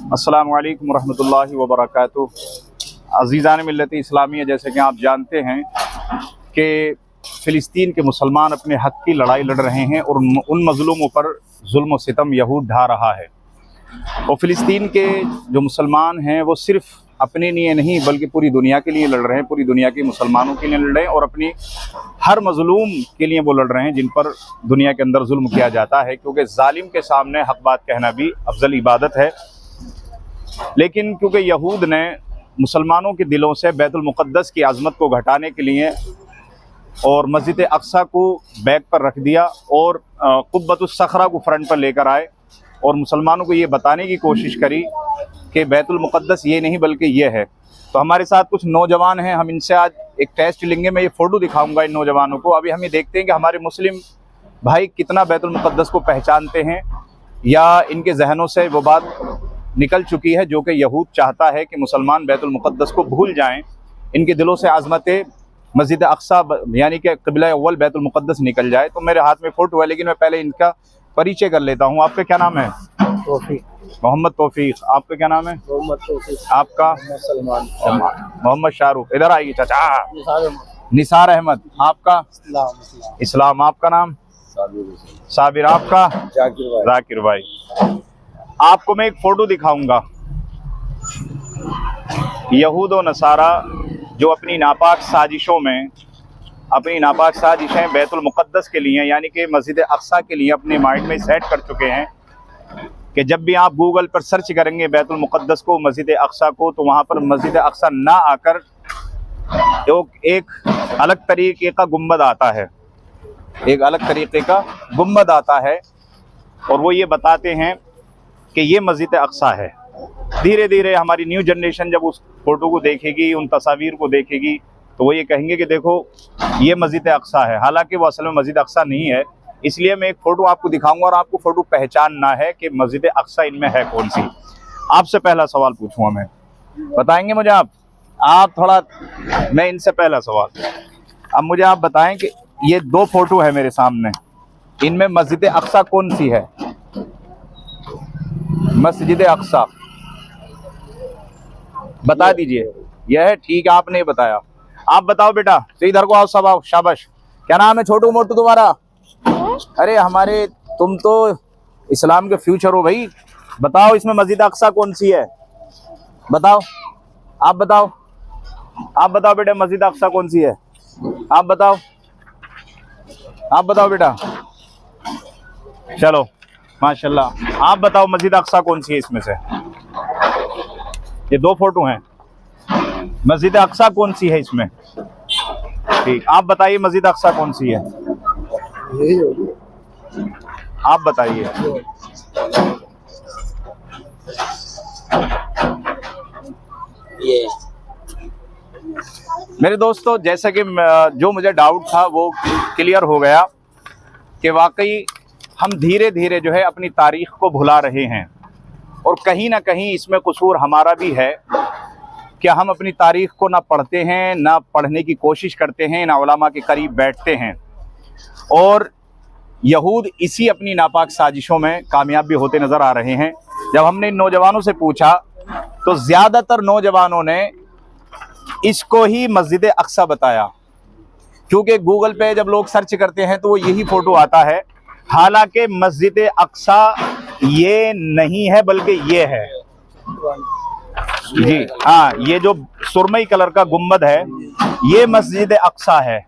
अस्सलामु अलैकुम रहमतुल्लाहि व बरकातुहू। अज़ीज़ान मिल्लत इस्लामिया, जैसे कि आप जानते हैं कि फ़िलिस्तीन के मुसलमान अपने हक़ की लड़ाई लड़ रहे हैं और उन मज़लूमों पर जुल्म व सितम यहूद ढा रहा है। और फ़िलिस्तीन के जो मुसलमान हैं वो सिर्फ़ अपने लिए नहीं बल्कि पूरी दुनिया के लिए लड़ रहे हैं, पूरी दुनिया के मुसलमानों के लिए लड़ रहे हैं और अपनी हर मज़लूम के लिए वो लड़ रहे हैं जिन पर दुनिया के अंदर जुल्म किया जाता है, क्योंकि ज़ालिम के सामने हक़ बात कहना भी अफजल इबादत है। लेकिन क्योंकि यहूद ने मुसलमानों के दिलों से बैतुल मुक़द्दस की आज़मत को घटाने के लिए और मस्जिद अक़सा को बैक पर रख दिया और क़ुब्बतुस सख़रा को फ्रंट पर लेकर आए और मुसलमानों को ये बताने की कोशिश करी कि बैतुल मुक़द्दस ये नहीं बल्कि ये है। तो हमारे साथ कुछ नौजवान हैं, हम इनसे आज एक टेस्ट लेंगे। मैं ये फ़ोटो दिखाऊंगा इन नौजवानों को। अभी हम ये देखते हैं कि हमारे मुस्लिम भाई कितना बैतुल मुक़द्दस को पहचानते हैं या इनके जहनों से वो बात निकल चुकी है जो कि यहूद चाहता है कि मुसलमान बैतुल मुक़द्दस को भूल जाएं, इनके दिलों से आज़मत मस्जिद अक़सा यानी कि क़िबला अव्वल बैतुल मुक़द्दस निकल जाए। तो मेरे हाथ में फ़ोटो है, लेकिन मैं पहले इनका परिचय कर लेता हूँ। आपका क्या नाम है? तौफीक। मोहम्मद तौफीक। आपका क्या नाम है? मोहम्मद तौफीक। आपका? सलमान। मोहम्मद शाहरुख। इधर आइए चाचा। निसार अहमद। आपका? इस्लाम। आपका नाम? साबिर। आपका? जाकिर भाई। आपको मैं एक फ़ोटो दिखाऊंगा। यहूद और नसारा जो अपनी नापाक साजिशों में अपनी नापाक साजिशें बैतुल मुक़द्दस के लिए यानी कि मस्जिद अक़सा के लिए अपने माइंड में सेट कर चुके हैं कि जब भी आप गूगल पर सर्च करेंगे बैतुल मुक़द्दस को, मस्जिद अक़सा को, तो वहाँ पर मस्जिद अक़सा ना आकर एक अलग तरीके का गुंबद आता है, एक अलग तरीके का गुंबद आता है और वो ये बताते हैं कि ये मस्जिद अक़सा है। धीरे धीरे हमारी न्यू जनरेशन जब उस फ़ोटो को देखेगी, उन तस्वीर को देखेगी, तो वो ये कहेंगे कि देखो ये मस्जिद अक़सा है, हालांकि वो असल में मस्जिद अक़सा नहीं है। इसलिए मैं एक फ़ोटो आपको दिखाऊंगा और आपको फ़ोटो पहचानना है कि मस्जिद अक़सा इनमें है कौन सी। आपसे पहला सवाल पूछूंगा मैं, बताएंगे मुझे आप थोड़ा? मैं इनसे पहला सवाल, अब मुझे आप बताएं कि ये दो फ़ोटो है मेरे सामने, इनमें मस्जिद अक़सा कौन सी है? मस्जिद अक़सा बता दीजिए। यह है, ठीक है, आपने बताया। आप बताओ बेटा, तो इधर को आओ, सब आओ, शाबाश। क्या नाम है छोटू मोटू तुम्हारा? अरे हमारे, तुम तो इस्लाम के फ्यूचर हो भाई। बताओ इसमें मस्जिद अक़सा कौन सी है? बताओ, आप बताओ, आप बताओ बेटा, मस्जिद अक़सा कौन सी है? आप बताओ, आप बताओ बेटा। चलो माशाल्लाह, आप बताओ मस्जिद अक़सा कौन सी है इसमें से? ये दो फोटो हैं, मस्जिद अक़सा कौन सी है इसमें? ठीक, आप बताइए मस्जिद अक़सा कौन सी है? आप बताइए। ये मेरे दोस्तों, जैसा कि जो मुझे डाउट था वो क्लियर हो गया कि वाकई हम धीरे धीरे जो है अपनी तारीख़ को भुला रहे हैं और कहीं ना कहीं इसमें कसूर हमारा भी है कि हम अपनी तारीख़ को ना पढ़ते हैं, ना पढ़ने की कोशिश करते हैं, ना उलमा के करीब बैठते हैं। और यहूद इसी अपनी नापाक साजिशों में कामयाब भी होते नज़र आ रहे हैं। जब हमने इन नौजवानों से पूछा तो ज़्यादातर नौजवानों ने इसको ही मस्जिद अक़सा बताया, क्योंकि गूगल पे जब लोग सर्च करते हैं तो वो यही फ़ोटो आता है। हालांकि मस्जिद अक़सा ये नहीं है बल्कि ये है जी, हाँ, ये जो सुरमई कलर का गुम्बद है ये मस्जिद अक़सा है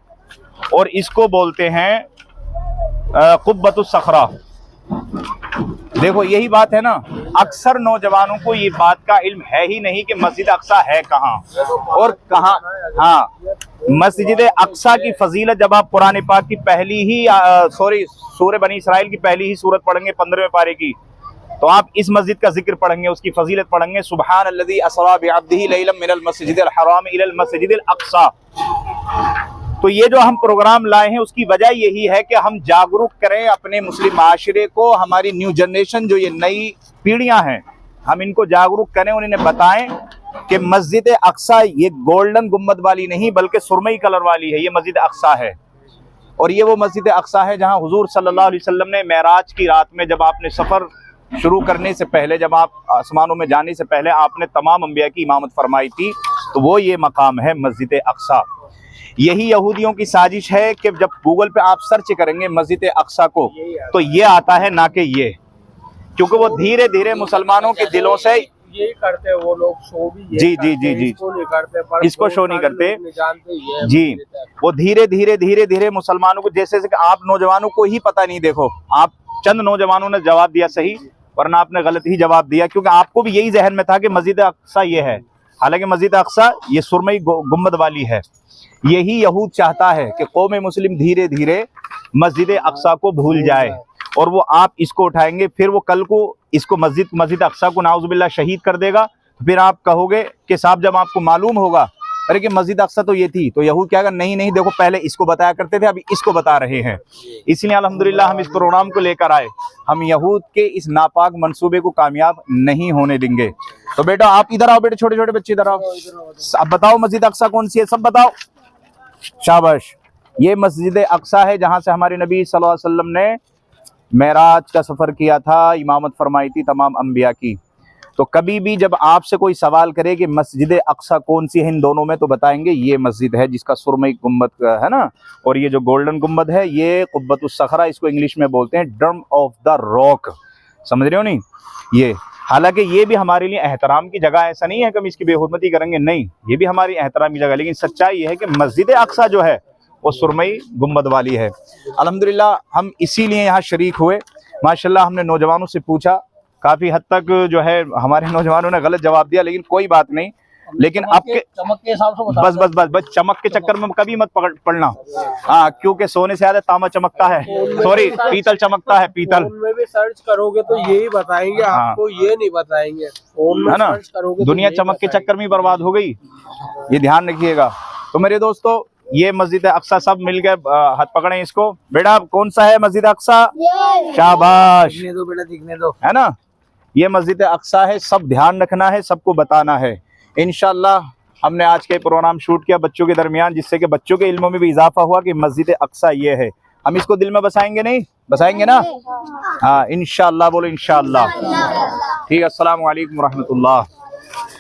और इसको बोलते हैं क़ुब्बतुस सख़रा। देखो यही बात है ना, अक्सर नौजवानों को ये बात का इल्म है ही नहीं कि मस्जिद अक़सा है कहाँ और कहाँ। हाँ, मस्जिद अक़सा की फजीलत जब आप कुरान पाक की पहली ही सूरह बनी इसराइल की पहली ही सूरत पढ़ेंगे 15वें पारे की, तो आप इस मस्जिद का जिक्र पढ़ेंगे, उसकी फजीलत पढ़ेंगे, सुब्हानल्लज़ी अस्रा बिअब्दिही लैलन मिनल मस्जिदिल हराम इलल मस्जिदिल अक़सा। तो ये जो हम प्रोग्राम लाए हैं उसकी वजह यही है कि हम जागरूक करें अपने मुस्लिम माशरे को, हमारी न्यू जनरेशन जो ये नई पीढ़ियां हैं, हम इनको जागरूक करें और इन्हें बताएं कि मस्जिद अक़सा ये गोल्डन गुम्बद वाली नहीं बल्कि सुरमई कलर वाली है, ये मस्जिद अक़सा है। और ये वो मस्जिद अक़सा है जहां हुजूर सल्लल्लाहु अलैहि वसल्लम ने मेराज की रात में जब आपने सफ़र शुरू करने से पहले, जब आप आसमानों में जाने से पहले आपने तमाम अंबिया की इमामत फरमाई थी, तो वो ये मकाम है मस्जिद अक्सा। यही यहूदियों की साजिश है कि जब गूगल पे आप सर्च करेंगे मस्जिद अक्सा को तो ये आता है, ना कि ये, क्योंकि वो धीरे धीरे मुसलमानों के दिलों से यही करते हैं वो लोग, शो भी जी जी जी जी इसको नहीं करते, पर इसको शो नहीं करते जानते ही है जी। वो धीरे धीरे मुसलमानों को, जैसे कि आप नौजवानों को ही पता नहीं, देखो आप चंद नौजवानों ने जवाब दिया सही, वरना आपने गलत ही जवाब दिया, क्योंकि आपको भी यही जहन में था कि मस्जिद अक्सा ये है। हालांकि मस्जिद अक्सा ये सुरमई गुम्बद वाली है। यही यहूद चाहता है कि कौम मुस्लिम धीरे धीरे मस्जिद अक्सा को भूल जाए, और वो आप इसको उठाएंगे, फिर वो कल को इसको मस्जिद अक्सा को नाउजुबिल्लाह शहीद कर देगा। तो फिर आप कहोगे कि साहब जब आपको मालूम होगा अरे कि मस्जिद अक्सा तो ये थी, तो यहूद क्या, नहीं नहीं देखो पहले इसको बताया करते थे, अभी इसको बता रहे हैं। इसलिए अल्हम्दुलिल्लाह हम इस प्रोग्राम को लेकर आए, हम यहूद के इस नापाक मंसूबे को कामयाब नहीं होने देंगे। तो बेटा आप इधर आओ, बेटे छोटे छोटे बच्चे इधर आओ, अब बताओ मस्जिद अक्सा कौन सी है, सब बताओ, शाबाश। ये मस्जिद अक्सा है जहां से हमारे नबी सल्लल्लाहु अलैहि वसल्लम ने मेराज का सफ़र किया था, इमामत फरमाई थी तमाम अंबिया की। तो कभी भी जब आपसे कोई सवाल करे कि मस्जिद अक्सा कौन सी है इन दोनों में, तो बताएंगे ये मस्जिद है जिसका सुरमई गुम्बद है ना, और ये जो गोल्डन गुम्बद है ये कुब्बतुस सखरा, इसको इंग्लिश में बोलते हैं डम ऑफ द रॉक, समझ रहे हो नहीं ये। हालांकि ये भी हमारे लिए एहतराम की जगह, ऐसा नहीं है कि हम इसकी बेहुरमती करेंगे, नहीं, ये भी हमारी एहतराम की जगह, लेकिन सच्चाई ये है कि मस्जिद अक्सा जो है वो सुरमई गुम्बद वाली है। अल्हम्दुलिल्लाह हम इसीलिए यहाँ शरीक हुए। माशाल्लाह हमने नौजवानों से पूछा, काफ़ी हद तक जो है हमारे नौजवानों ने गलत जवाब दिया, लेकिन कोई बात नहीं। लेकिन आपके चमक के हिसाब से बस बस बस बस चमक के चक्कर में कभी मत पड़ना, हाँ, क्योंकि सोने से ज्यादा तांबा चमकता है, सॉरी पीतल चमकता है, पीतल। फोन में भी सर्च करोगे तो यही बताएंगे, आपको ये नहीं बताएंगे। फोन में है ना, सर्च करोगे दुनिया चमक के चक्कर में बर्बाद हो गई, ये ध्यान रखिएगा। तो मेरे दोस्तों ये मस्जिद अक्सा, सब मिल गए, हाथ पकड़े इसको। बेटा कौन सा है मस्जिद अक्सा, शाबाश, दिखने दो बेटा, दिखने दो, है ना, ये मस्जिद अक्सा है, सब ध्यान रखना है, सबको बताना है। इंशाल्लाह हमने आज के प्रोग्राम शूट किया बच्चों के दरमियान, जिससे कि बच्चों के इल्मों में भी इजाफा हुआ कि मस्जिद अक्सा ये है। हम इसको दिल में बसाएंगे, नहीं बसाएंगे ना, हाँ इंशाल्लाह, बोलो इंशाल्लाह। ठीक है, अस्सलाम वालेकुम रहमतुल्लाह।